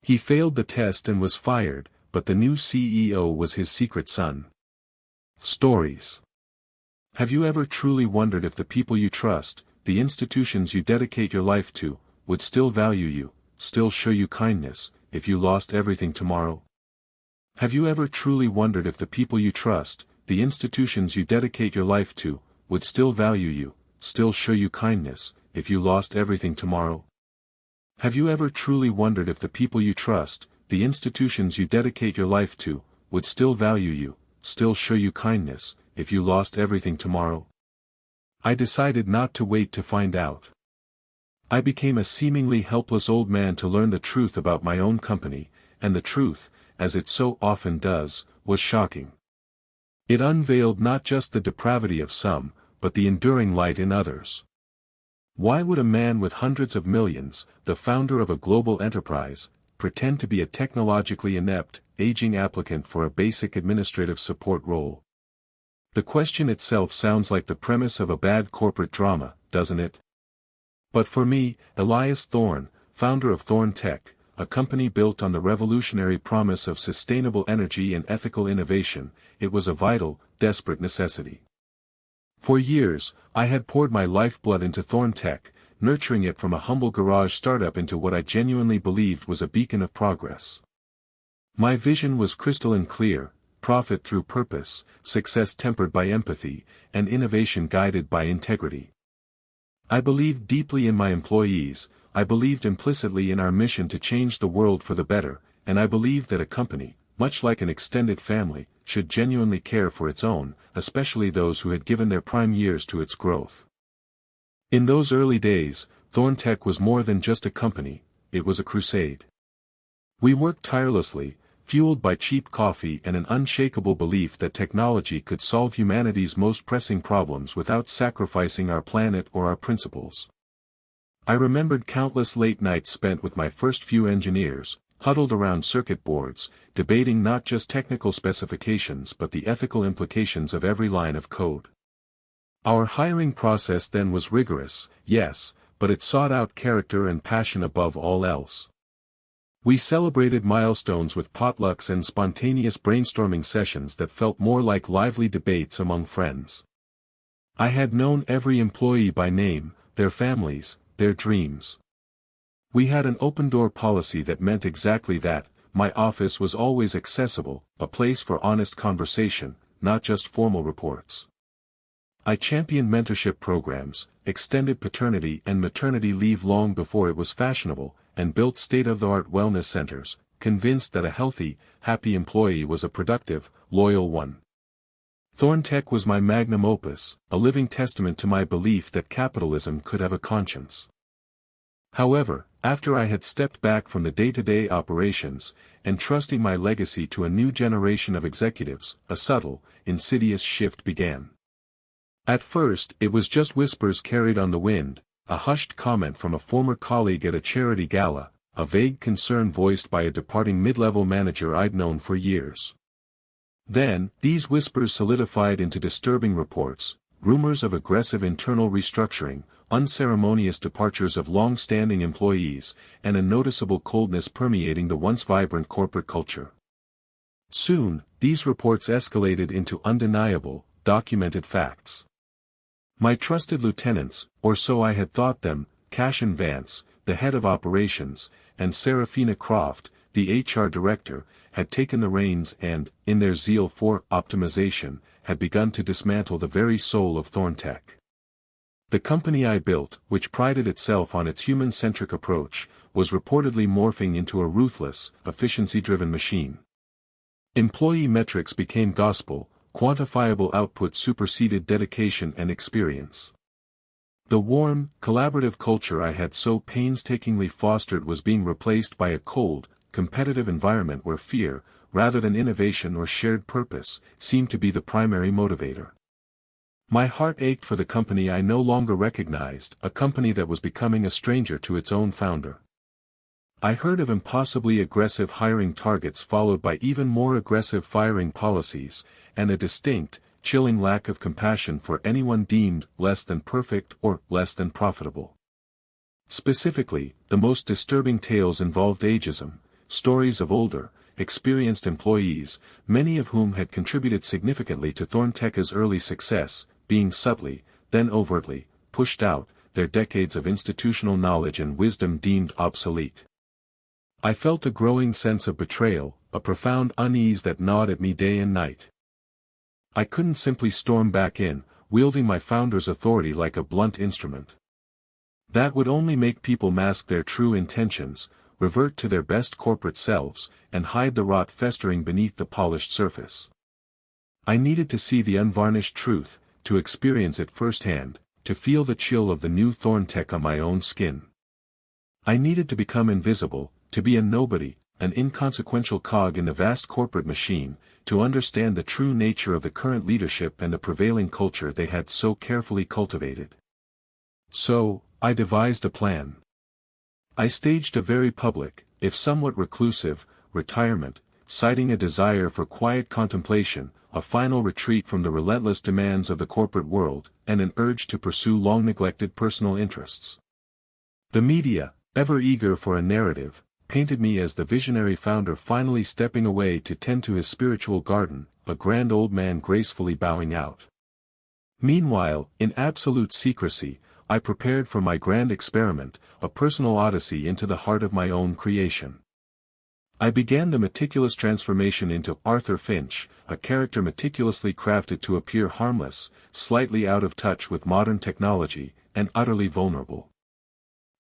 He failed the test and was fired, but the new CEO was his secret son. Stories. Have you ever truly wondered if the people you trust, the institutions you dedicate your life to, would still value you, still show you kindness, if you lost everything tomorrow? Have you ever truly wondered if the people you trust, the institutions you dedicate your life to, would still value you, still show you kindness, if you lost everything tomorrow? Have you ever truly wondered if the people you trust, the institutions you dedicate your life to, would still value you, still show you kindness, if you lost everything tomorrow? I decided not to wait to find out. I became a seemingly helpless old man to learn the truth about my own company, and the truth, as it so often does, was shocking. It unveiled not just the depravity of some, but the enduring light in others. Why would a man with hundreds of millions, the founder of a global enterprise, pretend to be a technologically inept, aging applicant for a basic administrative support role? The question itself sounds like the premise of a bad corporate drama, doesn't it? But for me, Elias Thorne, founder of Thorne Tech, a company built on the revolutionary promise of sustainable energy and ethical innovation, it was a vital, desperate necessity. For years, I had poured my lifeblood into Thorne Tech, nurturing it from a humble garage startup into what I genuinely believed was a beacon of progress. My vision was crystalline clear: profit through purpose, success tempered by empathy, and innovation guided by integrity. I believed deeply in my employees, I believed implicitly in our mission to change the world for the better, and I believed that a company, much like an extended family, should genuinely care for its own, especially those who had given their prime years to its growth. In those early days, Thorne Tech was more than just a company, it was a crusade. We worked tirelessly, fueled by cheap coffee and an unshakable belief that technology could solve humanity's most pressing problems without sacrificing our planet or our principles. I remembered countless late nights spent with my first few engineers, huddled around circuit boards, debating not just technical specifications but the ethical implications of every line of code. Our hiring process then was rigorous, yes, but it sought out character and passion above all else. We celebrated milestones with potlucks and spontaneous brainstorming sessions that felt more like lively debates among friends. I had known every employee by name, their families, their dreams. We had an open-door policy that meant exactly that. My office was always accessible, a place for honest conversation, not just formal reports. I championed mentorship programs, extended paternity and maternity leave long before it was fashionable, and built state-of-the-art wellness centers, convinced that a healthy, happy employee was a productive, loyal one. Thorne Tech was my magnum opus, a living testament to my belief that capitalism could have a conscience. However, after I had stepped back from the day-to-day operations, entrusting my legacy to a new generation of executives, a subtle, insidious shift began. At first, it was just whispers carried on the wind, a hushed comment from a former colleague at a charity gala, a vague concern voiced by a departing mid-level manager I'd known for years. Then, these whispers solidified into disturbing reports, rumors of aggressive internal restructuring, unceremonious departures of long-standing employees, and a noticeable coldness permeating the once vibrant corporate culture. Soon, these reports escalated into undeniable, documented facts. My trusted lieutenants, or so I had thought them, Cashin Vance, the head of operations, and Serafina Croft, the HR director, had taken the reins and, in their zeal for optimization, had begun to dismantle the very soul of Thorne Tech. The company I built, which prided itself on its human-centric approach, was reportedly morphing into a ruthless, efficiency-driven machine. Employee metrics became gospel, quantifiable output superseded dedication and experience. The warm, collaborative culture I had so painstakingly fostered was being replaced by a cold, competitive environment where fear, rather than innovation or shared purpose, seemed to be the primary motivator. My heart ached for the company I no longer recognized, a company that was becoming a stranger to its own founder. I heard of impossibly aggressive hiring targets followed by even more aggressive firing policies, and a distinct, chilling lack of compassion for anyone deemed less than perfect or less than profitable. Specifically, the most disturbing tales involved ageism, stories of older, experienced employees, many of whom had contributed significantly to Thorntech's early success, being subtly, then overtly, pushed out, their decades of institutional knowledge and wisdom deemed obsolete. I felt a growing sense of betrayal, a profound unease that gnawed at me day and night. I couldn't simply storm back in, wielding my founder's authority like a blunt instrument. That would only make people mask their true intentions, revert to their best corporate selves, and hide the rot festering beneath the polished surface. I needed to see the unvarnished truth, to experience it firsthand, to feel the chill of the new Thorntech on my own skin. I needed to become invisible, to be a nobody, an inconsequential cog in the vast corporate machine, to understand the true nature of the current leadership and the prevailing culture they had so carefully cultivated. So, I devised a plan. I staged a very public, if somewhat reclusive, retirement, citing a desire for quiet contemplation, a final retreat from the relentless demands of the corporate world, and an urge to pursue long-neglected personal interests. The media, ever eager for a narrative, painted me as the visionary founder finally stepping away to tend to his spiritual garden, a grand old man gracefully bowing out. Meanwhile, in absolute secrecy, I prepared for my grand experiment, a personal odyssey into the heart of my own creation. I began the meticulous transformation into Arthur Finch, a character meticulously crafted to appear harmless, slightly out of touch with modern technology, and utterly vulnerable.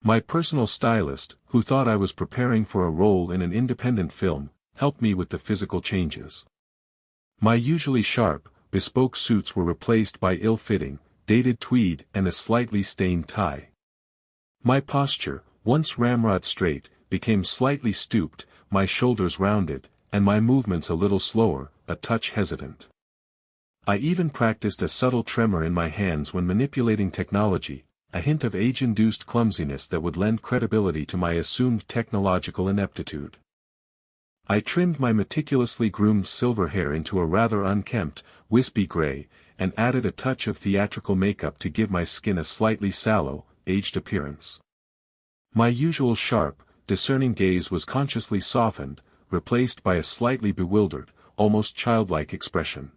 My personal stylist, who thought I was preparing for a role in an independent film, helped me with the physical changes. My usually sharp, bespoke suits were replaced by ill-fitting, dated tweed and a slightly stained tie. My posture, once ramrod straight, became slightly stooped, my shoulders rounded, and my movements a little slower, a touch hesitant. I even practiced a subtle tremor in my hands when manipulating technology, a hint of age-induced clumsiness that would lend credibility to my assumed technological ineptitude. I trimmed my meticulously groomed silver hair into a rather unkempt, wispy gray, and added a touch of theatrical makeup to give my skin a slightly sallow, aged appearance. My usual sharp, discerning gaze was consciously softened, replaced by a slightly bewildered, almost childlike expression.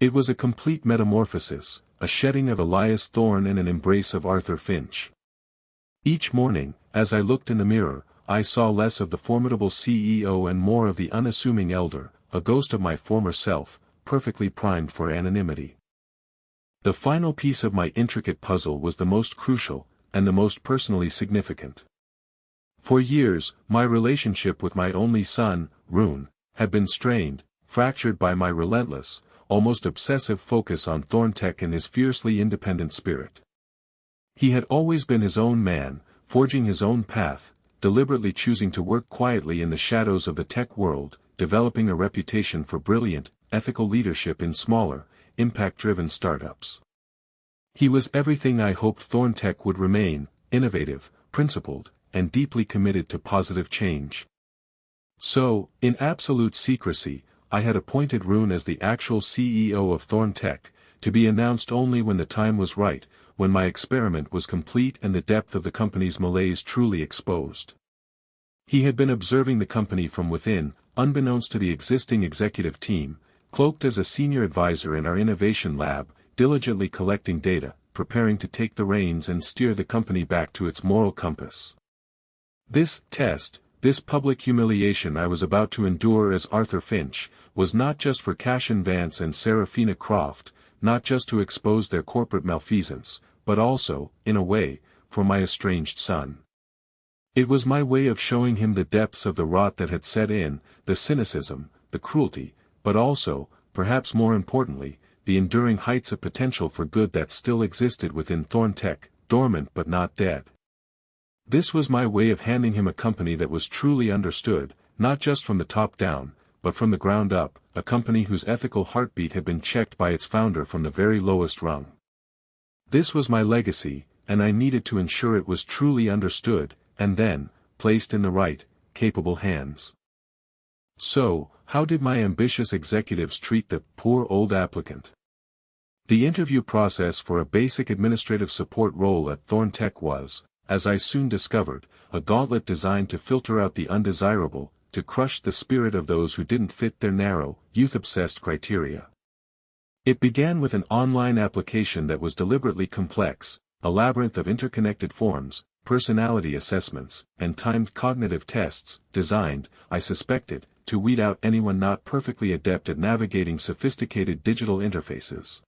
It was a complete metamorphosis, a shedding of Elias Thorne and an embrace of Arthur Finch. Each morning, as I looked in the mirror, I saw less of the formidable CEO and more of the unassuming elder, a ghost of my former self, perfectly primed for anonymity. The final piece of my intricate puzzle was the most crucial, and the most personally significant. For years, my relationship with my only son, Rune, had been strained, fractured by my relentless, almost obsessive focus on Thorntech and his fiercely independent spirit. He had always been his own man, forging his own path, deliberately choosing to work quietly in the shadows of the tech world, developing a reputation for brilliant, ethical leadership in smaller, impact-driven startups. He was everything I hoped Thorntech would remain, innovative, principled, and deeply committed to positive change. So, in absolute secrecy, I had appointed Rune as the actual CEO of Thorntech, to be announced only when the time was right, when my experiment was complete and the depth of the company's malaise truly exposed. He had been observing the company from within, unbeknownst to the existing executive team, cloaked as a senior advisor in our innovation lab, diligently collecting data, preparing to take the reins and steer the company back to its moral compass. This test, this public humiliation I was about to endure as Arthur Finch, was not just for Cashin Vance and Serafina Croft, not just to expose their corporate malfeasance, but also, in a way, for my estranged son. It was my way of showing him the depths of the rot that had set in, the cynicism, the cruelty, but also, perhaps more importantly, the enduring heights of potential for good that still existed within Thorntech, dormant but not dead. This was my way of handing him a company that was truly understood, not just from the top down, but from the ground up, a company whose ethical heartbeat had been checked by its founder from the very lowest rung. This was my legacy, and I needed to ensure it was truly understood, and then, placed in the right, capable hands. So, how did my ambitious executives treat the poor old applicant? The interview process for a basic administrative support role at Thorntech was, as I soon discovered, a gauntlet designed to filter out the undesirable, to crush the spirit of those who didn't fit their narrow, youth-obsessed criteria. It began with an online application that was deliberately complex, a labyrinth of interconnected forms, personality assessments, and timed cognitive tests, designed, I suspected, to weed out anyone not perfectly adept at navigating sophisticated digital interfaces.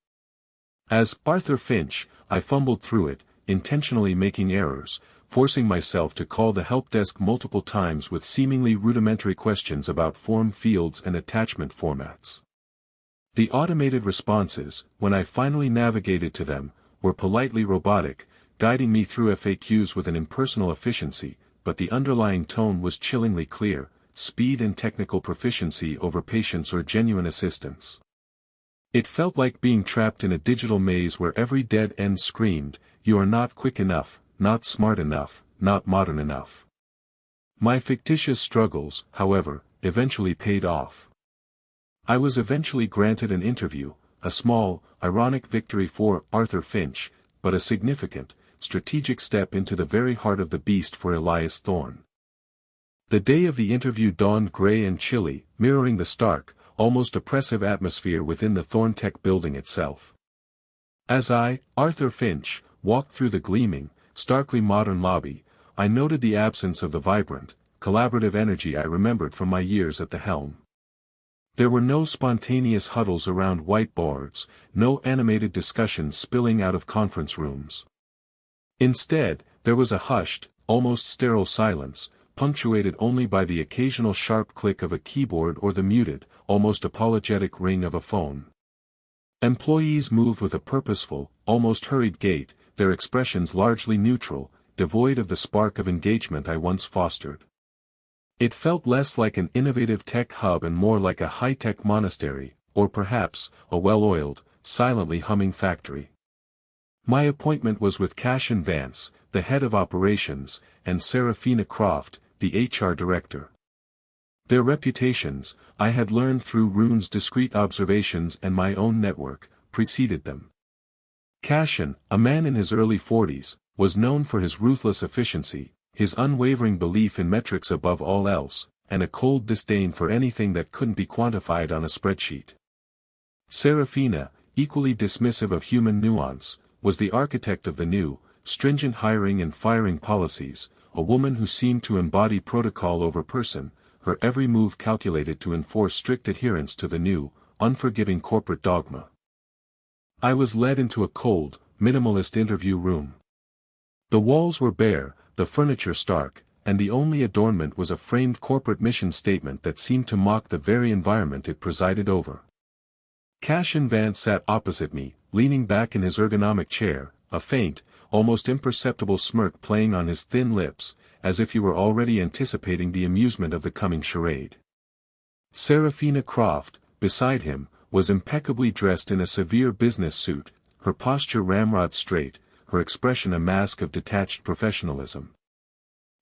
As Arthur Finch, I fumbled through it, intentionally making errors, forcing myself to call the help desk multiple times with seemingly rudimentary questions about form fields and attachment formats. The automated responses, when I finally navigated to them, were politely robotic, guiding me through FAQs with an impersonal efficiency, but the underlying tone was chillingly clear: speed and technical proficiency over patience or genuine assistance. It felt like being trapped in a digital maze where every dead end screamed, "You are not quick enough, not smart enough, not modern enough." My fictitious struggles, however, eventually paid off. I was eventually granted an interview, a small, ironic victory for Arthur Finch, but a significant, strategic step into the very heart of the beast for Elias Thorne. The day of the interview dawned gray and chilly, mirroring the stark, almost oppressive atmosphere within the Thorntech building itself. As I, Arthur Finch, walked through the gleaming, starkly modern lobby, I noted the absence of the vibrant, collaborative energy I remembered from my years at the helm. There were no spontaneous huddles around whiteboards, no animated discussions spilling out of conference rooms. Instead, there was a hushed, almost sterile silence, punctuated only by the occasional sharp click of a keyboard or the muted, almost apologetic ring of a phone. Employees moved with a purposeful, almost hurried gait, their expressions largely neutral, devoid of the spark of engagement I once fostered. It felt less like an innovative tech hub and more like a high-tech monastery, or perhaps, a well-oiled, silently humming factory. My appointment was with Cashin Vance, the head of operations, and Serafina Croft, the HR director. Their reputations, I had learned through Rune's discreet observations and my own network, preceded them. Cashin, a man in his early 40s, was known for his ruthless efficiency, his unwavering belief in metrics above all else, and a cold disdain for anything that couldn't be quantified on a spreadsheet. Serafina, equally dismissive of human nuance, was the architect of the new, stringent hiring and firing policies, a woman who seemed to embody protocol over person, her every move calculated to enforce strict adherence to the new, unforgiving corporate dogma. I was led into a cold, minimalist interview room. The walls were bare, the furniture stark, and the only adornment was a framed corporate mission statement that seemed to mock the very environment it presided over. Cashin Vance sat opposite me, leaning back in his ergonomic chair, a faint, almost imperceptible smirk playing on his thin lips, as if he were already anticipating the amusement of the coming charade. Serafina Croft, beside him, was impeccably dressed in a severe business suit, her posture ramrod straight, her expression a mask of detached professionalism.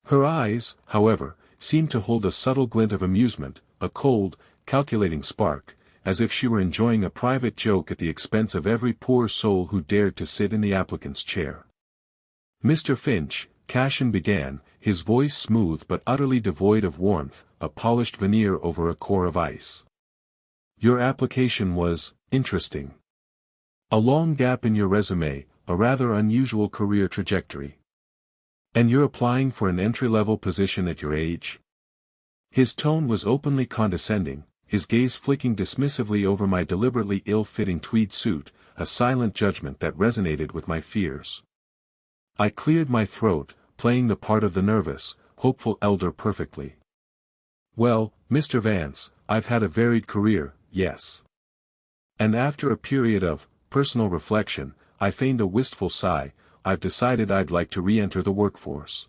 Her eyes, however, seemed to hold a subtle glint of amusement, a cold, calculating spark, as if she were enjoying a private joke at the expense of every poor soul who dared to sit in the applicant's chair. "Mr. Finch," Cashin began, his voice smooth but utterly devoid of warmth, a polished veneer over a core of ice. "Your application was interesting. A long gap in your resume, a rather unusual career trajectory. And you're applying for an entry-level position at your age?" His tone was openly condescending, his gaze flicking dismissively over my deliberately ill-fitting tweed suit, a silent judgment that resonated with my fears. I cleared my throat, playing the part of the nervous, hopeful elder perfectly. "Well, Mr. Vance, I've had a varied career, yes. And after a period of personal reflection, I feigned a wistful sigh, I've decided I'd like to re-enter the workforce.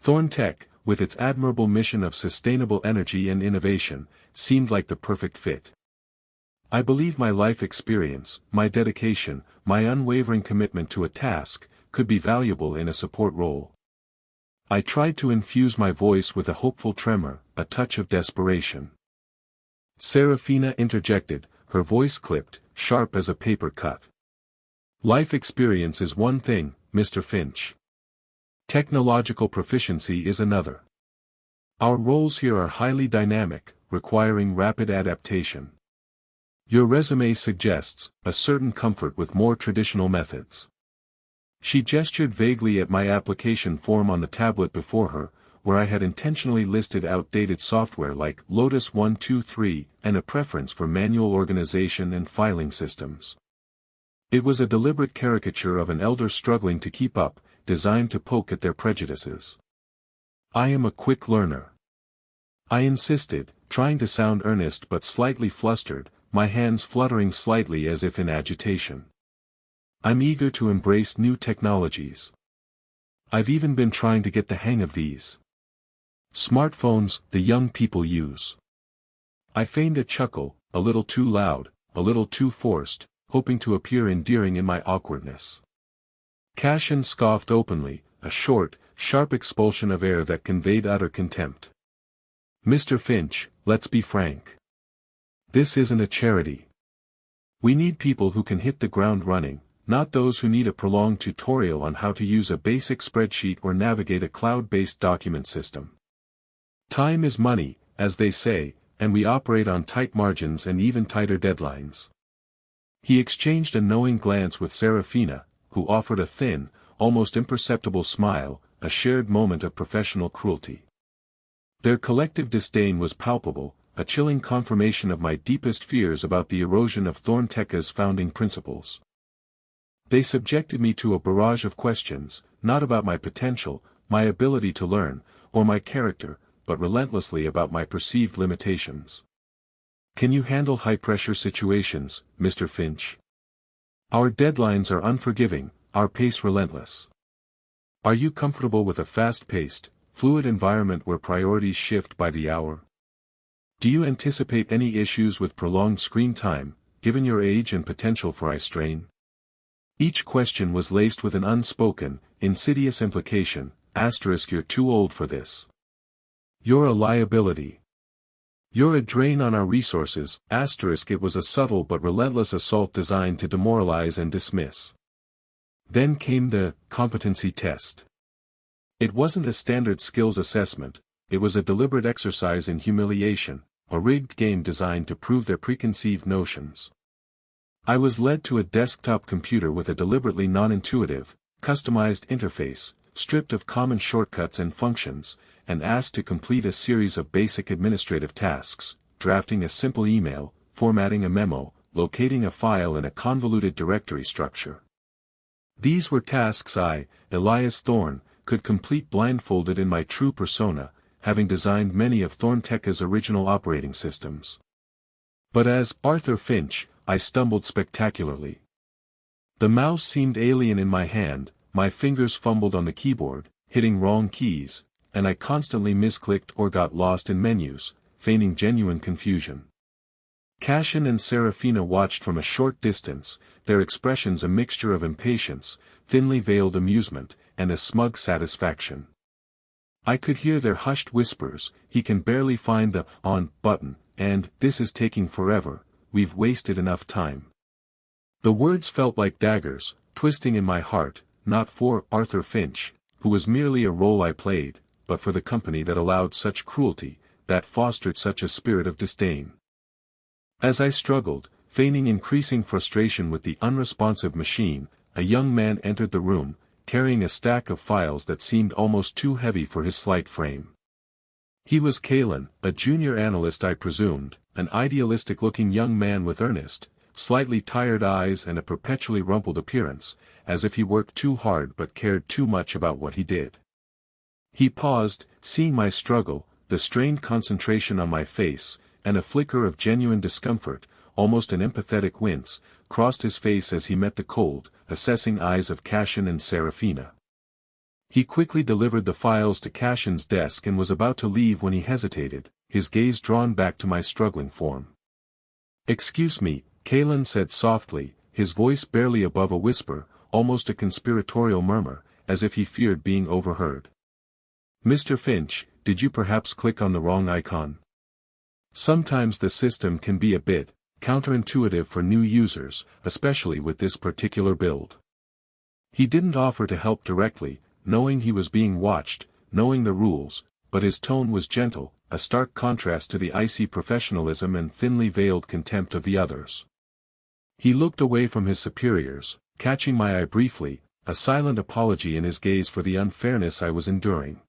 Thorntech, with its admirable mission of sustainable energy and innovation, seemed like the perfect fit. I believe my life experience, my dedication, my unwavering commitment to a task, could be valuable in a support role." I tried to infuse my voice with a hopeful tremor, a touch of desperation. Serafina interjected, her voice clipped, sharp as a paper cut. "Life experience is one thing, Mr. Finch. Technological proficiency is another. Our roles here are highly dynamic, requiring rapid adaptation. Your resume suggests a certain comfort with more traditional methods. She gestured vaguely at my application form on the tablet before her, where I had intentionally listed outdated software like Lotus 123 and a preference for manual organization and filing systems. It was a deliberate caricature of an elder struggling to keep up, designed to poke at their prejudices. I am a quick learner. I insisted, trying to sound earnest but slightly flustered, my hands fluttering slightly as if in agitation. I'm eager to embrace new technologies. I've even been trying to get the hang of these smartphones the young people use. I feigned a chuckle, a little too loud, a little too forced, hoping to appear endearing in my awkwardness. Cashin scoffed openly, a short, sharp expulsion of air that conveyed utter contempt. Mr. Finch, let's be frank. This isn't a charity. We need people who can hit the ground running, not those who need a prolonged tutorial on how to use a basic spreadsheet or navigate a cloud-based document system. Time is money, as they say, and we operate on tight margins and even tighter deadlines. He exchanged a knowing glance with Serafina, who offered a thin, almost imperceptible smile, a shared moment of professional cruelty. Their collective disdain was palpable, a chilling confirmation of my deepest fears about the erosion of Thornteka's founding principles. They subjected me to a barrage of questions, not about my potential, my ability to learn, or my character, but relentlessly about my perceived limitations. Can you handle high-pressure situations, Mr. Finch? Our deadlines are unforgiving, our pace relentless. Are you comfortable with a fast-paced, fluid environment where priorities shift by the hour? Do you anticipate any issues with prolonged screen time, given your age and potential for eye strain? Each question was laced with an unspoken, insidious implication, * you're too old for this. You're a liability. You're a drain on our resources, * it was a subtle but relentless assault designed to demoralize and dismiss. Then came the competency test. It wasn't a standard skills assessment, it was a deliberate exercise in humiliation, a rigged game designed to prove their preconceived notions. I was led to a desktop computer with a deliberately non-intuitive, customized interface, stripped of common shortcuts and functions, and asked to complete a series of basic administrative tasks, drafting a simple email, formatting a memo, locating a file in a convoluted directory structure. These were tasks I, Elias Thorne, could complete blindfolded in my true persona, having designed many of Thornteka's original operating systems. But as Arthur Finch, I stumbled spectacularly. The mouse seemed alien in my hand, my fingers fumbled on the keyboard, hitting wrong keys, and I constantly misclicked or got lost in menus, feigning genuine confusion. Cashin and Serafina watched from a short distance, their expressions a mixture of impatience, thinly veiled amusement, and a smug satisfaction. I could hear their hushed whispers, "He can barely find the on button," and "This is taking forever, we've wasted enough time." The words felt like daggers, twisting in my heart, not for Arthur Finch, who was merely a role I played, but for the company that allowed such cruelty, that fostered such a spirit of disdain. As I struggled, feigning increasing frustration with the unresponsive machine, a young man entered the room, carrying a stack of files that seemed almost too heavy for his slight frame. He was Kalen, a junior analyst I presumed, an idealistic-looking young man with earnest, slightly tired eyes and a perpetually rumpled appearance, as if he worked too hard but cared too much about what he did. He paused, seeing my struggle, the strained concentration on my face, and a flicker of genuine discomfort, almost an empathetic wince, crossed his face as he met the cold, assessing eyes of Cashin and Serafina. He quickly delivered the files to Cashin's desk and was about to leave when he hesitated, his gaze drawn back to my struggling form. "Excuse me," Kalen said softly, his voice barely above a whisper, almost a conspiratorial murmur, as if he feared being overheard. "Mr. Finch, did you perhaps click on the wrong icon? Sometimes the system can be a bit counterintuitive for new users, especially with this particular build." He didn't offer to help directly, knowing he was being watched, knowing the rules, but his tone was gentle, a stark contrast to the icy professionalism and thinly veiled contempt of the others. He looked away from his superiors, catching my eye briefly, a silent apology in his gaze for the unfairness I was enduring.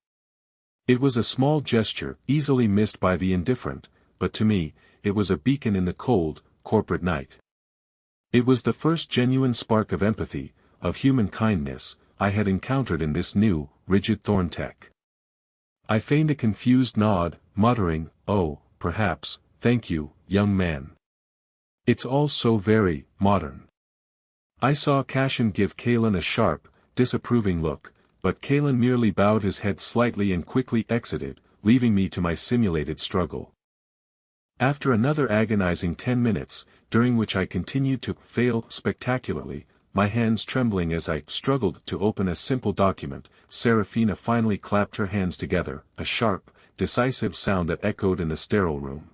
It was a small gesture, easily missed by the indifferent, but to me, it was a beacon in the cold, corporate night. It was the first genuine spark of empathy, of human kindness, I had encountered in this new, rigid Thorntech. I feigned a confused nod, muttering, "Oh, perhaps, thank you, young man. It's all so very modern." I saw Cashin give Kalen a sharp, disapproving look, but Kalen merely bowed his head slightly and quickly exited, leaving me to my simulated struggle. After another agonizing 10 minutes, during which I continued to fail spectacularly, my hands trembling as I struggled to open a simple document, Serafina finally clapped her hands together, a sharp, decisive sound that echoed in the sterile room.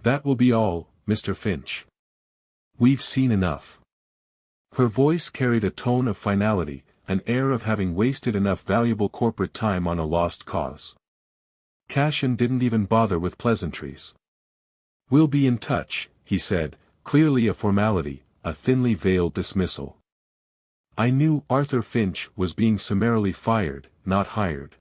"That will be all, Mr. Finch. We've seen enough." Her voice carried a tone of finality, an air of having wasted enough valuable corporate time on a lost cause. Cashin didn't even bother with pleasantries. "We'll be in touch," he said, clearly a formality, a thinly veiled dismissal. I knew Arthur Finch was being summarily fired, not hired.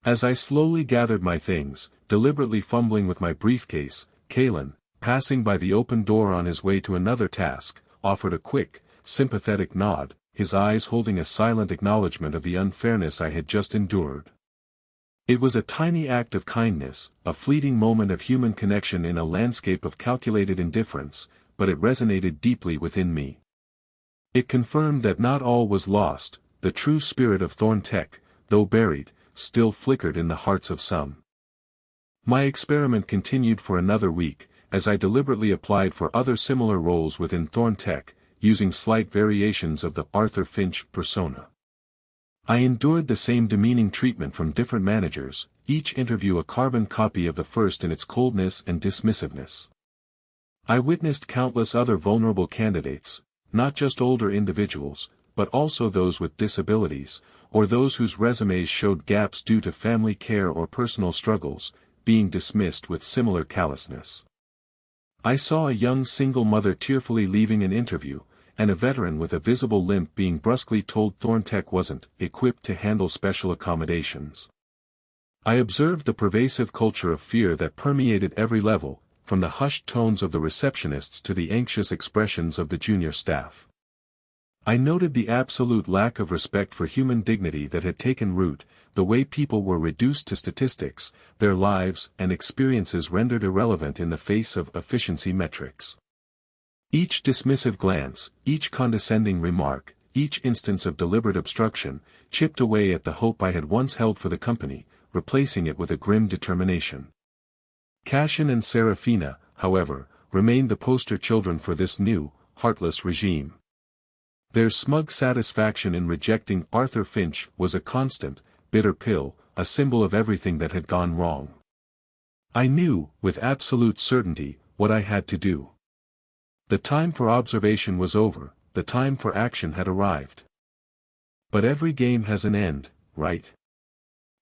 As I slowly gathered my things, deliberately fumbling with my briefcase, Kalen, passing by the open door on his way to another task, offered a quick, sympathetic nod, his eyes holding a silent acknowledgement of the unfairness I had just endured. It was a tiny act of kindness, a fleeting moment of human connection in a landscape of calculated indifference, but it resonated deeply within me. It confirmed that not all was lost, the true spirit of Thorntech, though buried, still flickered in the hearts of some. My experiment continued for another week, as I deliberately applied for other similar roles within Thorntech, using slight variations of the Arthur Finch persona. I endured the same demeaning treatment from different managers, each interview a carbon copy of the first in its coldness and dismissiveness. I witnessed countless other vulnerable candidates, not just older individuals, but also those with disabilities, or those whose resumes showed gaps due to family care or personal struggles, being dismissed with similar callousness. I saw a young single mother tearfully leaving an interview, and a veteran with a visible limp being brusquely told Thorntech wasn't equipped to handle special accommodations. I observed the pervasive culture of fear that permeated every level, from the hushed tones of the receptionists to the anxious expressions of the junior staff. I noted the absolute lack of respect for human dignity that had taken root, the way people were reduced to statistics, their lives and experiences rendered irrelevant in the face of efficiency metrics. Each dismissive glance, each condescending remark, each instance of deliberate obstruction, chipped away at the hope I had once held for the company, replacing it with a grim determination. Cashin and Serafina, however, remained the poster children for this new, heartless regime. Their smug satisfaction in rejecting Arthur Finch was a constant, bitter pill, a symbol of everything that had gone wrong. I knew, with absolute certainty, what I had to do. The time for observation was over, the time for action had arrived. But every game has an end, right?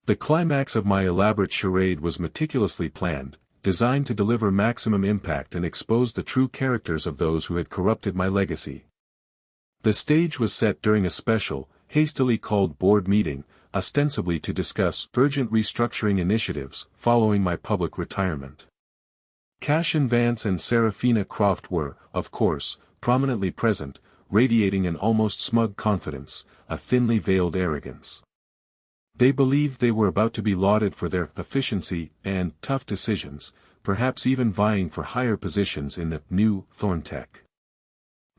The climax of my elaborate charade was meticulously planned, designed to deliver maximum impact and expose the true characters of those who had corrupted my legacy. The stage was set during a special, hastily called board meeting, ostensibly to discuss urgent restructuring initiatives following my public retirement. Cashin Vance and Serafina Croft were, of course, prominently present, radiating an almost smug confidence, a thinly veiled arrogance. They believed they were about to be lauded for their efficiency and tough decisions, perhaps even vying for higher positions in the new Thorntech.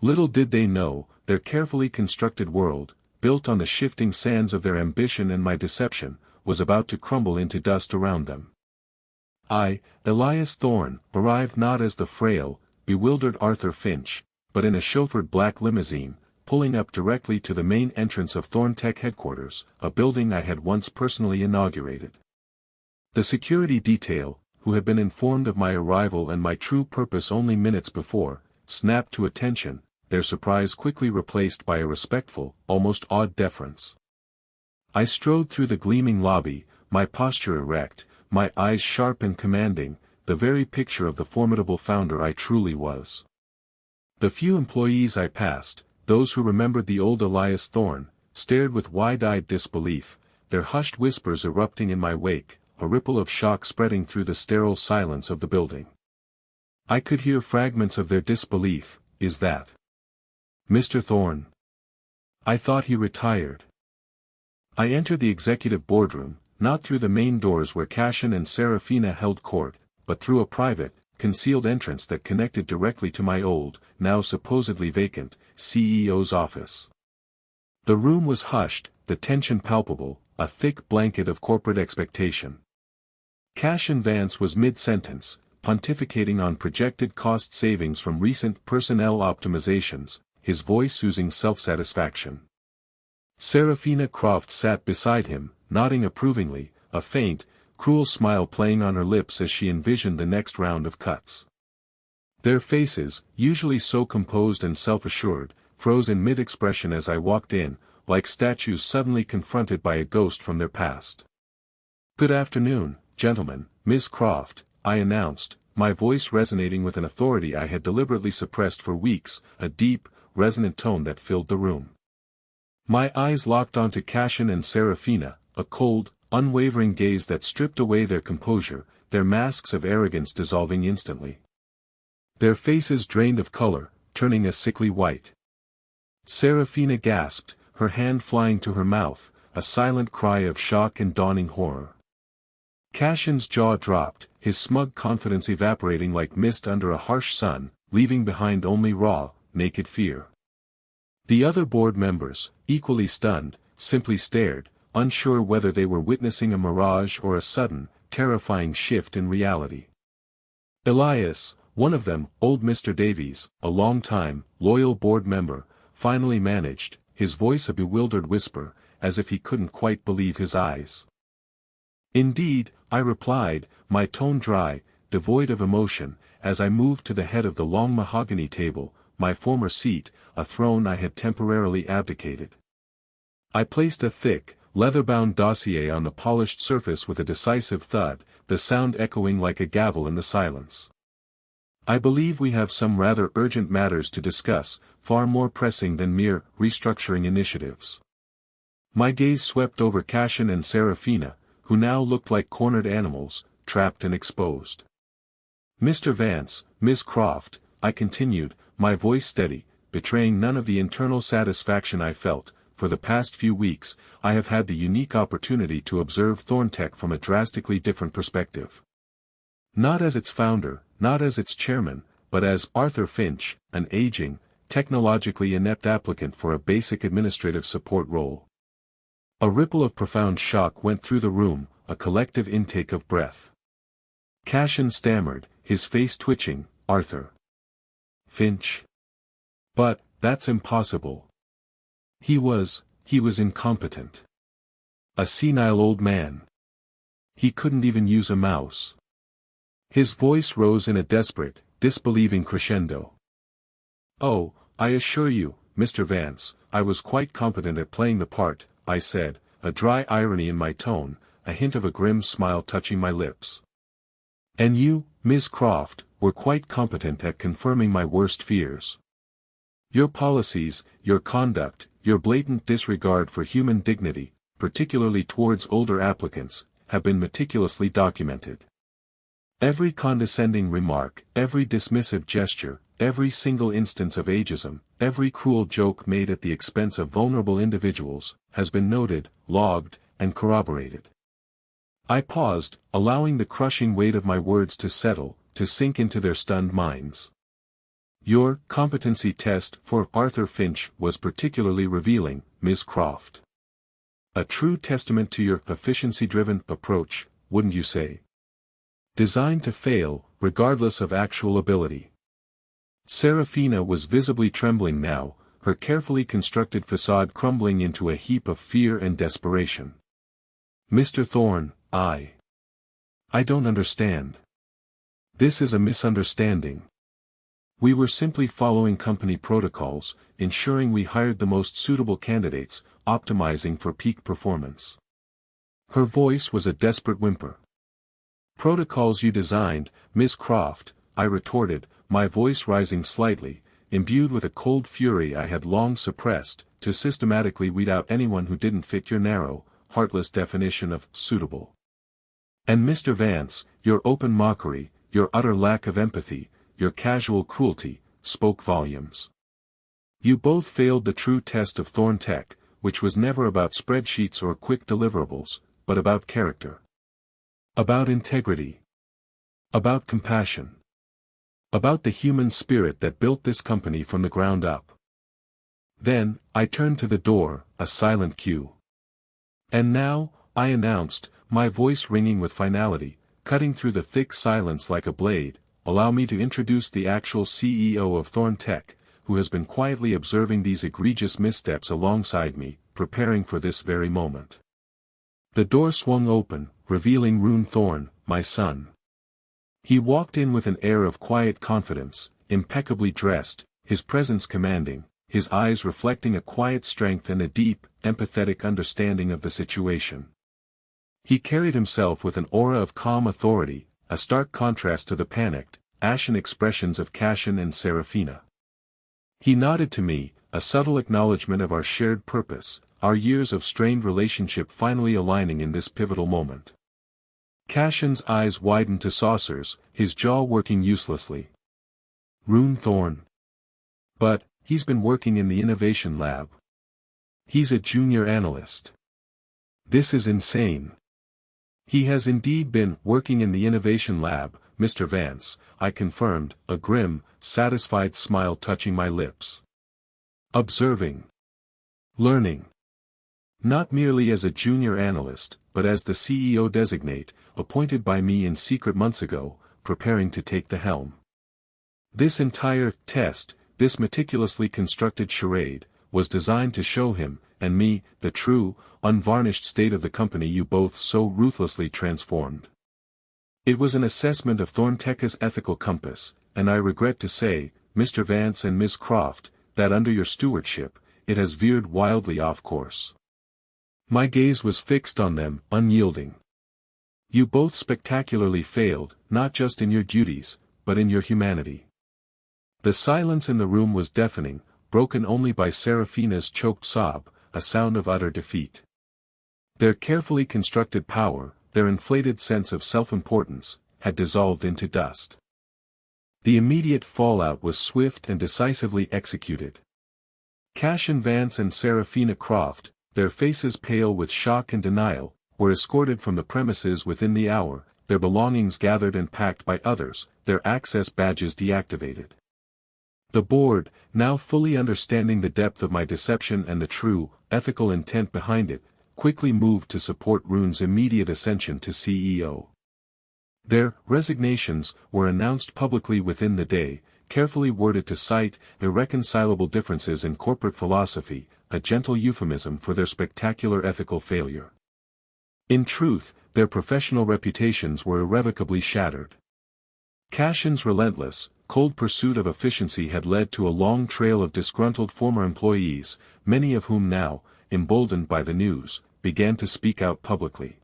Little did they know, their carefully constructed world, built on the shifting sands of their ambition and my deception, was about to crumble into dust around them. I, Elias Thorne, arrived not as the frail, bewildered Arthur Finch, but in a chauffeured black limousine, pulling up directly to the main entrance of Thorntech headquarters, a building I had once personally inaugurated. The security detail, who had been informed of my arrival and my true purpose only minutes before, snapped to attention, their surprise quickly replaced by a respectful, almost awed deference. I strode through the gleaming lobby, my posture erect, my eyes sharp and commanding, the very picture of the formidable founder I truly was. The few employees I passed, those who remembered the old Elias Thorne, stared with wide-eyed disbelief, their hushed whispers erupting in my wake, a ripple of shock spreading through the sterile silence of the building. I could hear fragments of their disbelief. Is that Mr. Thorne? I thought he retired. I entered the executive boardroom, not through the main doors where Cassian and Serafina held court, but through a private, concealed entrance that connected directly to my old, now supposedly vacant, CEO's office. The room was hushed, the tension palpable, a thick blanket of corporate expectation. Cassian Vance was mid-sentence, pontificating on projected cost savings from recent personnel optimizations, his voice oozing self-satisfaction. Serafina Croft sat beside him, nodding approvingly, a faint, cruel smile playing on her lips as she envisioned the next round of cuts. Their faces, usually so composed and self-assured, froze in mid-expression as I walked in, like statues suddenly confronted by a ghost from their past. "Good afternoon, gentlemen, Ms. Croft," I announced, my voice resonating with an authority I had deliberately suppressed for weeks, a deep, resonant tone that filled the room. My eyes locked onto Cassian and Serafina, a cold, unwavering gaze that stripped away their composure, their masks of arrogance dissolving instantly. Their faces drained of color, turning a sickly white. Serafina gasped, her hand flying to her mouth, a silent cry of shock and dawning horror. Cassian's jaw dropped, his smug confidence evaporating like mist under a harsh sun, leaving behind only raw, naked fear. The other board members, equally stunned, simply stared, unsure whether they were witnessing a mirage or a sudden, terrifying shift in reality. Elias, one of them, old Mr. Davies, a long-time, loyal board member, finally managed, his voice a bewildered whisper, as if he couldn't quite believe his eyes. "Indeed," I replied, my tone dry, devoid of emotion, as I moved to the head of the long mahogany table, my former seat, a throne I had temporarily abdicated. I placed a thick, leather-bound dossier on the polished surface with a decisive thud, the sound echoing like a gavel in the silence. "I believe we have some rather urgent matters to discuss, far more pressing than mere restructuring initiatives." My gaze swept over Cassian and Serafina, who now looked like cornered animals, trapped and exposed. "Mr. Vance, Ms. Croft," I continued, my voice steady, betraying none of the internal satisfaction I felt. "For the past few weeks, I have had the unique opportunity to observe Thorntech from a drastically different perspective. Not as its founder, not as its chairman, but as Arthur Finch, an aging, technologically inept applicant for a basic administrative support role." A ripple of profound shock went through the room, a collective intake of breath. Cassian stammered, his face twitching, "Arthur Finch? But, that's impossible. He was incompetent. A senile old man. He couldn't even use a mouse." His voice rose in a desperate, disbelieving crescendo. "Oh, I assure you, Mr. Vance, I was quite competent at playing the part," I said, a dry irony in my tone, a hint of a grim smile touching my lips. "And you, Ms. Croft, were quite competent at confirming my worst fears. Your policies, your conduct, your blatant disregard for human dignity, particularly towards older applicants, have been meticulously documented. Every condescending remark, every dismissive gesture, every single instance of ageism, every cruel joke made at the expense of vulnerable individuals, has been noted, logged, and corroborated." I paused, allowing the crushing weight of my words to settle, to sink into their stunned minds. "Your competency test for Arthur Finch was particularly revealing, Ms. Croft. A true testament to your efficiency-driven approach, wouldn't you say? Designed to fail, regardless of actual ability." Serafina was visibly trembling now, her carefully constructed facade crumbling into a heap of fear and desperation. "Mr. Thorne, I don't understand. This is a misunderstanding. We were simply following company protocols, ensuring we hired the most suitable candidates, optimizing for peak performance. Her voice was a desperate whimper. Protocols you designed, Miss Croft, I retorted, my voice rising slightly, imbued with a cold fury I had long suppressed, to systematically weed out anyone who didn't fit your narrow, heartless definition of suitable. And Mr. Vance, your open mockery, your utter lack of empathy, your casual cruelty, spoke volumes. You both failed the true test of Thorntech, which was never about spreadsheets or quick deliverables, but about character. About integrity. About compassion. About the human spirit that built this company from the ground up. Then, I turned to the door, a silent cue. And now, I announced, my voice ringing with finality, cutting through the thick silence like a blade, allow me to introduce the actual CEO of Thorntech, who has been quietly observing these egregious missteps alongside me, preparing for this very moment. The door swung open, revealing Rune Thorn, my son. He walked in with an air of quiet confidence, impeccably dressed, his presence commanding, his eyes reflecting a quiet strength and a deep, empathetic understanding of the situation. He carried himself with an aura of calm authority, a stark contrast to the panicked, ashen expressions of Cassian and Seraphina. He nodded to me, a subtle acknowledgement of our shared purpose, our years of strained relationship finally aligning in this pivotal moment. Cassian's eyes widened to saucers, his jaw working uselessly. Rune Thorn. But, he's been working in the innovation lab. He's a junior analyst. This is insane. He has indeed been working in the innovation lab, Mr. Vance, I confirmed, a grim, satisfied smile touching my lips. Observing. Learning. Not merely as a junior analyst, but as the CEO designate, appointed by me in secret months ago, preparing to take the helm. This entire test, this meticulously constructed charade, was designed to show him, and me, the true, unvarnished state of the company you both so ruthlessly transformed. It was an assessment of Thorntech's ethical compass, and I regret to say, Mr. Vance and Ms. Croft, that under your stewardship, it has veered wildly off course. My gaze was fixed on them, unyielding. You both spectacularly failed, not just in your duties, but in your humanity. The silence in the room was deafening, broken only by Seraphina's choked sob, a sound of utter defeat. Their carefully constructed power, their inflated sense of self-importance, had dissolved into dust. The immediate fallout was swift and decisively executed. Cassian Vance and Seraphina Croft, their faces pale with shock and denial, were escorted from the premises within the hour, their belongings gathered and packed by others, their access badges deactivated. The board, now fully understanding the depth of my deception and the true, ethical intent behind it, quickly moved to support Rune's immediate ascension to CEO. Their resignations were announced publicly within the day, carefully worded to cite irreconcilable differences in corporate philosophy, a gentle euphemism for their spectacular ethical failure. In truth, their professional reputations were irrevocably shattered. Cassian's relentless, cold pursuit of efficiency had led to a long trail of disgruntled former employees, many of whom now, emboldened by the news, began to speak out publicly.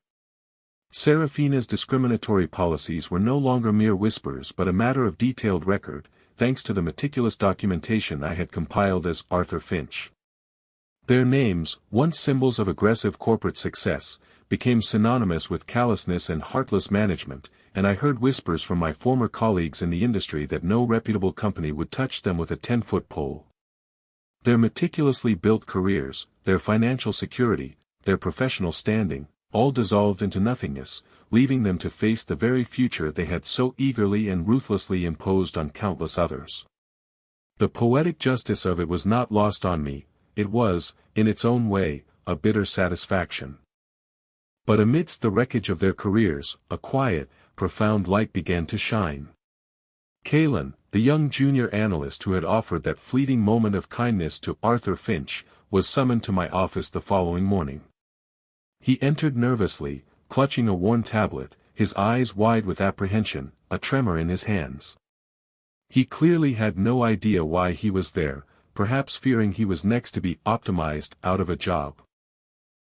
Seraphina's discriminatory policies were no longer mere whispers but a matter of detailed record, thanks to the meticulous documentation I had compiled as Arthur Finch. Their names, once symbols of aggressive corporate success, became synonymous with callousness and heartless management, and I heard whispers from my former colleagues in the industry that no reputable company would touch them with a 10-foot pole. Their meticulously built careers, their financial security, their professional standing, all dissolved into nothingness, leaving them to face the very future they had so eagerly and ruthlessly imposed on countless others. The poetic justice of it was not lost on me, it was, in its own way, a bitter satisfaction. But amidst the wreckage of their careers, a quiet, profound light began to shine. Kalen, the young junior analyst who had offered that fleeting moment of kindness to Arthur Finch, was summoned to my office the following morning. He entered nervously, clutching a worn tablet, his eyes wide with apprehension, a tremor in his hands. He clearly had no idea why he was there, perhaps fearing he was next to be optimized out of a job.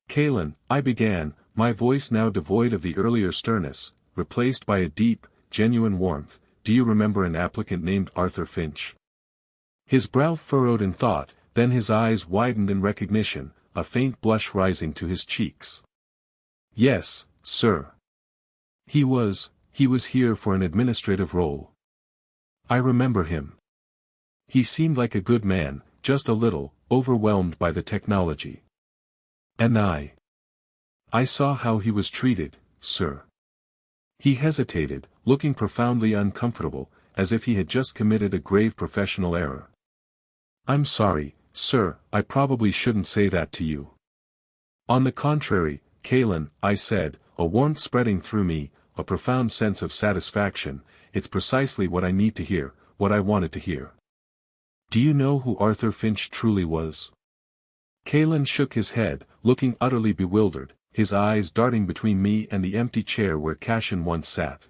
Kalen, I began, my voice now devoid of the earlier sternness, replaced by a deep, genuine warmth. Do you remember an applicant named Arthur Finch? His brow furrowed in thought, then his eyes widened in recognition, a faint blush rising to his cheeks. Yes, sir. He was here for an administrative role. I remember him. He seemed like a good man, just a little overwhelmed by the technology. And I saw how he was treated, sir. He hesitated, looking profoundly uncomfortable, as if he had just committed a grave professional error. I'm sorry, sir, I probably shouldn't say that to you. On the contrary, Kalen, I said, a warmth spreading through me, a profound sense of satisfaction. It's precisely what I need to hear, what I wanted to hear. Do you know who Arthur Finch truly was? Kalen shook his head, looking utterly bewildered, his eyes darting between me and the empty chair where Cashin once sat.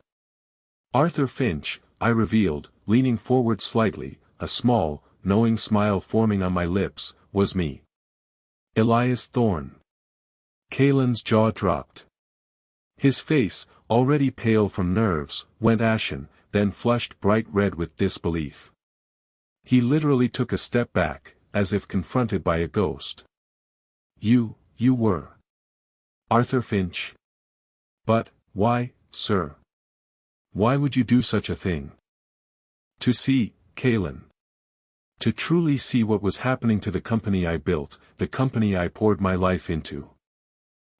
Arthur Finch, I revealed, leaning forward slightly, a small, knowing smile forming on my lips, was me. Elias Thorne. Kalen's jaw dropped. His face, already pale from nerves, went ashen, then flushed bright red with disbelief. He literally took a step back, as if confronted by a ghost. You were Arthur Finch? But, why, sir? Why would you do such a thing? To see, Kalen. To truly see what was happening to the company I built, the company I poured my life into.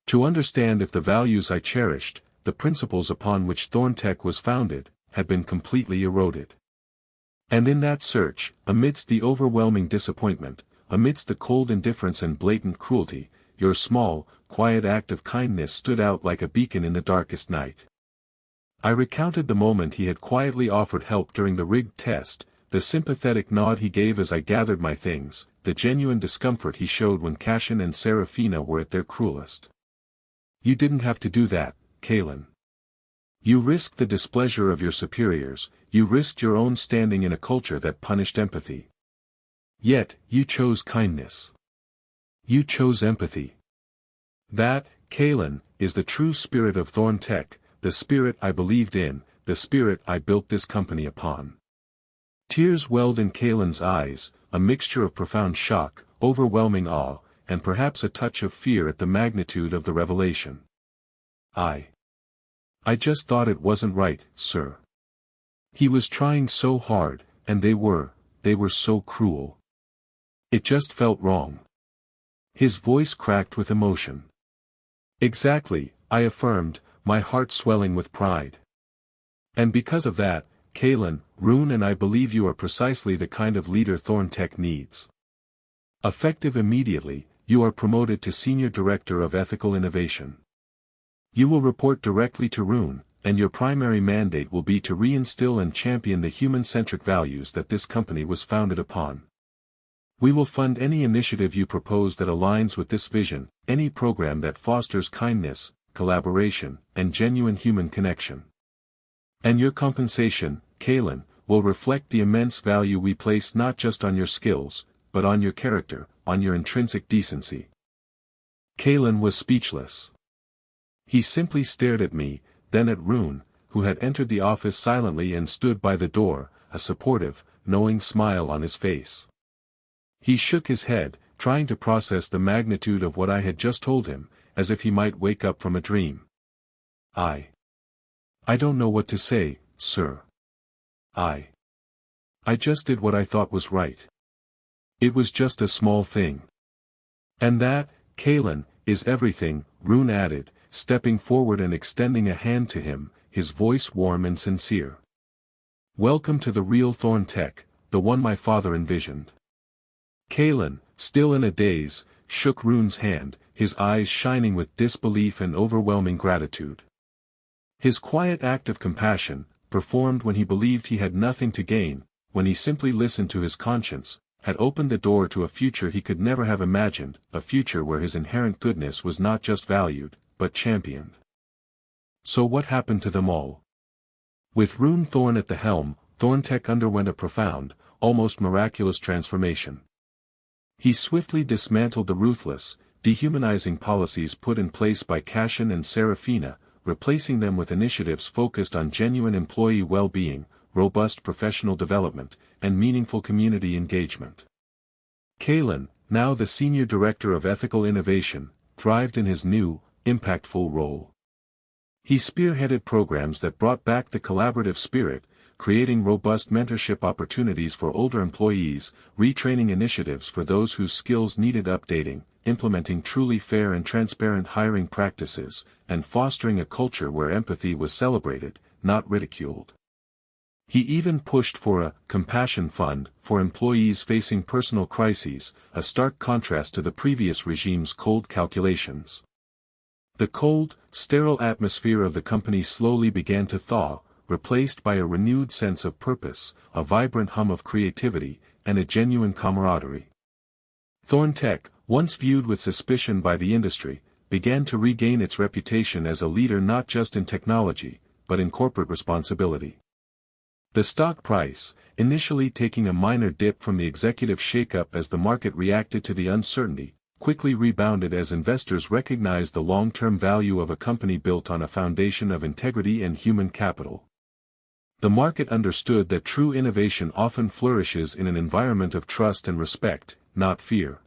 To understand if the values I cherished, the principles upon which Thorntech was founded, had been completely eroded. And in that search, amidst the overwhelming disappointment, amidst the cold indifference and blatant cruelty, your small, quiet act of kindness stood out like a beacon in the darkest night. I recounted the moment he had quietly offered help during the rigged test, the sympathetic nod he gave as I gathered my things, the genuine discomfort he showed when Cashin and Serafina were at their cruelest. You didn't have to do that, Kalen. You risked the displeasure of your superiors, you risked your own standing in a culture that punished empathy. Yet, you chose kindness. You chose empathy. That, Kalen, is the true spirit of Thorntech, the spirit I believed in, the spirit I built this company upon. Tears welled in Kalen's eyes, a mixture of profound shock, overwhelming awe, and perhaps a touch of fear at the magnitude of the revelation. I just thought it wasn't right, sir. He was trying so hard, and they were so cruel. It just felt wrong. His voice cracked with emotion. Exactly, I affirmed, my heart swelling with pride. And because of that, Kalen, Rune and I believe you are precisely the kind of leader Thorntech needs. Effective immediately, you are promoted to Senior Director of Ethical Innovation. You will report directly to Rune, and your primary mandate will be to reinstill and champion the human-centric values that this company was founded upon. We will fund any initiative you propose that aligns with this vision, any program that fosters kindness, collaboration, and genuine human connection. And your compensation, Kalen, will reflect the immense value we place not just on your skills, but on your character, on your intrinsic decency. Kalen was speechless. He simply stared at me, then at Rune, who had entered the office silently and stood by the door, a supportive, knowing smile on his face. He shook his head, trying to process the magnitude of what I had just told him, as if he might wake up from a dream. I don't know what to say, sir. I just did what I thought was right. It was just a small thing. And that, Kalen, is everything, Rune added, stepping forward and extending a hand to him, his voice warm and sincere. Welcome to the real Thorntech, the one my father envisioned. Kalen, still in a daze, shook Rune's hand, his eyes shining with disbelief and overwhelming gratitude. His quiet act of compassion, performed when he believed he had nothing to gain, when he simply listened to his conscience, had opened the door to a future he could never have imagined, a future where his inherent goodness was not just valued, but championed. So what happened to them all? With Rune Thorne at the helm, Thorntech underwent a profound, almost miraculous transformation. He swiftly dismantled the ruthless, dehumanizing policies put in place by Cashin and Serafina, replacing them with initiatives focused on genuine employee well-being, robust professional development, and meaningful community engagement. Kalin, now the Senior Director of Ethical Innovation, thrived in his new, impactful role. He spearheaded programs that brought back the collaborative spirit, creating robust mentorship opportunities for older employees, retraining initiatives for those whose skills needed updating, implementing truly fair and transparent hiring practices, and fostering a culture where empathy was celebrated, not ridiculed. He even pushed for a compassion fund for employees facing personal crises, a stark contrast to the previous regime's cold calculations. The cold, sterile atmosphere of the company slowly began to thaw, replaced by a renewed sense of purpose, a vibrant hum of creativity, and a genuine camaraderie. Thorntech, once viewed with suspicion by the industry, began to regain its reputation as a leader not just in technology, but in corporate responsibility. The stock price, initially taking a minor dip from the executive shakeup as the market reacted to the uncertainty, quickly rebounded as investors recognized the long-term value of a company built on a foundation of integrity and human capital. The market understood that true innovation often flourishes in an environment of trust and respect, not fear.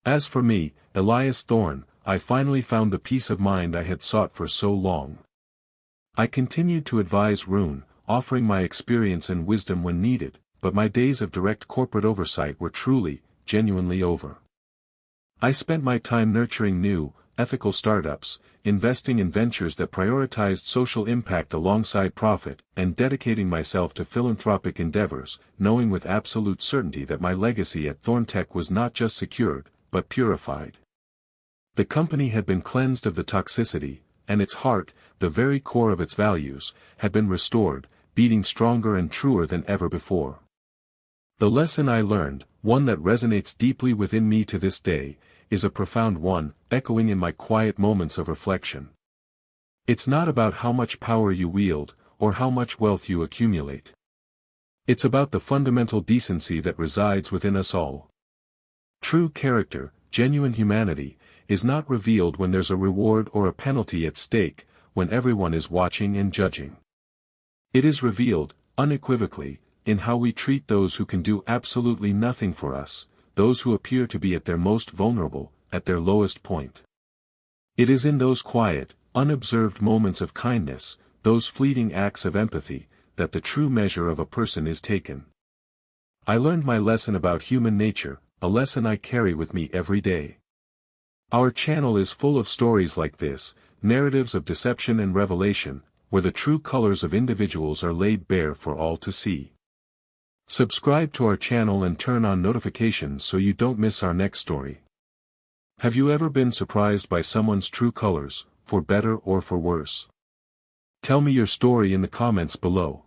As for me, Elias Thorne, I finally found the peace of mind I had sought for so long. I continued to advise Rune, offering my experience and wisdom when needed, but my days of direct corporate oversight were truly, genuinely over. I spent my time nurturing new, ethical startups, investing in ventures that prioritized social impact alongside profit, and dedicating myself to philanthropic endeavors, knowing with absolute certainty that my legacy at Thorntech was not just secured, but purified. The company had been cleansed of the toxicity, and its heart, the very core of its values, had been restored, beating stronger and truer than ever before. The lesson I learned, one that resonates deeply within me to this day, is a profound one, echoing in my quiet moments of reflection. It's not about how much power you wield, or how much wealth you accumulate. It's about the fundamental decency that resides within us all. True character, genuine humanity, is not revealed when there's a reward or a penalty at stake, when everyone is watching and judging. It is revealed, unequivocally, in how we treat those who can do absolutely nothing for us, those who appear to be at their most vulnerable, at their lowest point. It is in those quiet, unobserved moments of kindness, those fleeting acts of empathy, that the true measure of a person is taken. I learned my lesson about human nature, a lesson I carry with me every day. Our channel is full of stories like this, narratives of deception and revelation, where the true colors of individuals are laid bare for all to see. Subscribe to our channel and turn on notifications so you don't miss our next story. Have you ever been surprised by someone's true colors, for better or for worse? Tell me your story in the comments below.